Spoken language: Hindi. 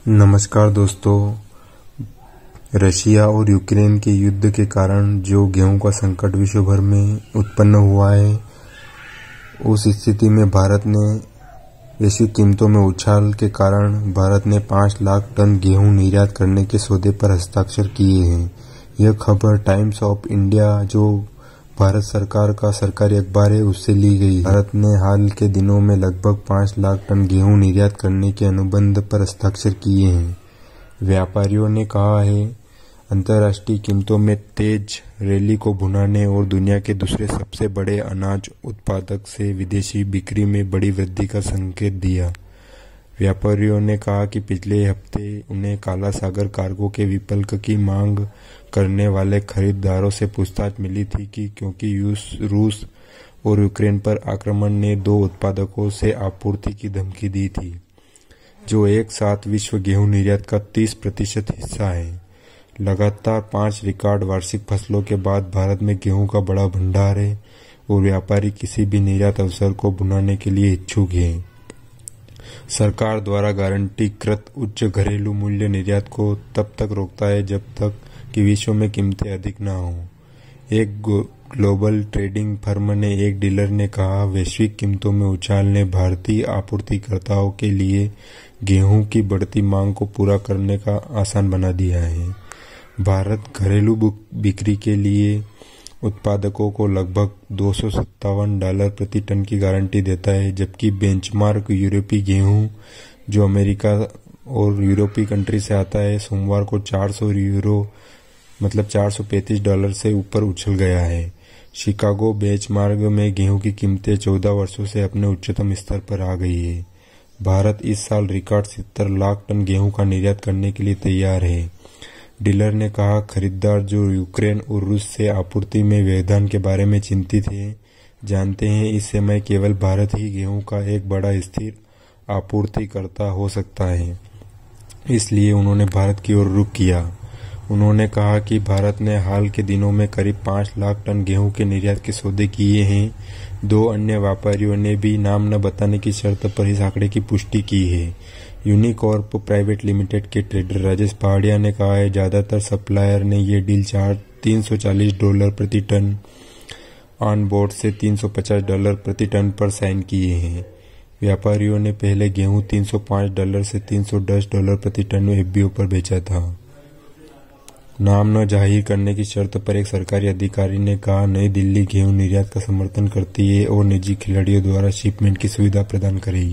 नमस्कार दोस्तों। रशिया और यूक्रेन के युद्ध के कारण जो गेहूं का संकट विश्व भर में उत्पन्न हुआ है, उस स्थिति में भारत ने वैश्विक कीमतों में उछाल के कारण भारत ने 5 लाख टन गेहूं निर्यात करने के सौदे पर हस्ताक्षर किए हैं। यह खबर टाइम्स ऑफ इंडिया, जो भारत सरकार का सरकारी अखबार है, उससे ली गई। भारत ने हाल के दिनों में लगभग 5 लाख टन गेहूं निर्यात करने के अनुबंध पर हस्ताक्षर किए हैं। व्यापारियों ने कहा है, अंतर्राष्ट्रीय कीमतों में तेज रैली को भुनाने और दुनिया के दूसरे सबसे बड़े अनाज उत्पादक से विदेशी बिक्री में बड़ी वृद्धि का संकेत दिया। व्यापारियों ने कहा कि पिछले हफ्ते उन्हें काला सागर कार्गो के विकल्प की मांग करने वाले खरीदारों से पूछताछ मिली थी कि क्योंकि रूस और यूक्रेन पर आक्रमण ने 2 उत्पादकों से आपूर्ति की धमकी दी थी, जो एक साथ विश्व गेहूं निर्यात का 30% हिस्सा है। लगातार 5 रिकॉर्ड वार्षिक फसलों के बाद भारत में गेहूं का बड़ा भंडार है और व्यापारी किसी भी निर्यात अवसर को भुनाने के लिए इच्छुक हैं। सरकार द्वारा गारंटीकृत उच्च घरेलू मूल्य निर्यात को तब तक रोकता है जब तक कि विश्व में कीमतें अधिक न हों। एक ग्लोबल ट्रेडिंग फर्म ने एक डीलर ने कहा, वैश्विक कीमतों में उछाल ने भारतीय आपूर्तिकर्ताओं के लिए गेहूं की बढ़ती मांग को पूरा करने का आसान बना दिया है। भारत घरेलू बिक्री के लिए उत्पादकों को लगभग $257 प्रति टन की गारंटी देता है, जबकि बेंचमार्क यूरोपीय गेहूं, जो अमेरिका और यूरोपीय कंट्री से आता है, सोमवार को €400 मतलब $435 से ऊपर उछल गया है। शिकागो बेंचमार्क में गेहूं की कीमतें 14 वर्षों से अपने उच्चतम स्तर पर आ गई है। भारत इस साल रिकॉर्ड 70 लाख टन गेहूं का निर्यात करने के लिए तैयार है। डीलर ने कहा, खरीदार जो यूक्रेन और रूस से आपूर्ति में व्यवधान के बारे में चिंतित हैं, जानते हैं इस समय केवल भारत ही गेहूं का एक बड़ा स्थिर आपूर्तिकर्ता हो सकता है, इसलिए उन्होंने भारत की ओर रुख किया। उन्होंने कहा कि भारत ने हाल के दिनों में करीब 5 लाख टन गेहूं के निर्यात के सौदे किए हैं। 2 अन्य व्यापारियों ने भी नाम न बताने की शर्त पर इस आंकड़े की पुष्टि की है। यूनिकॉर्प प्राइवेट लिमिटेड के ट्रेडर राजेश पहाड़िया ने कहा है, ज्यादातर सप्लायर ने ये डील $340 प्रति टन ऑन बोर्ड से $350 प्रति टन पर साइन किए हैं। व्यापारियों ने पहले गेहूं $305 से $310 प्रति टन एफबीओ पर बेचा था। नाम न जाहिर करने की शर्त पर एक सरकारी अधिकारी ने कहा, नई दिल्ली गेहूं निर्यात का समर्थन करती है और निजी खिलाड़ियों द्वारा शिपमेंट की सुविधा प्रदान करेगी।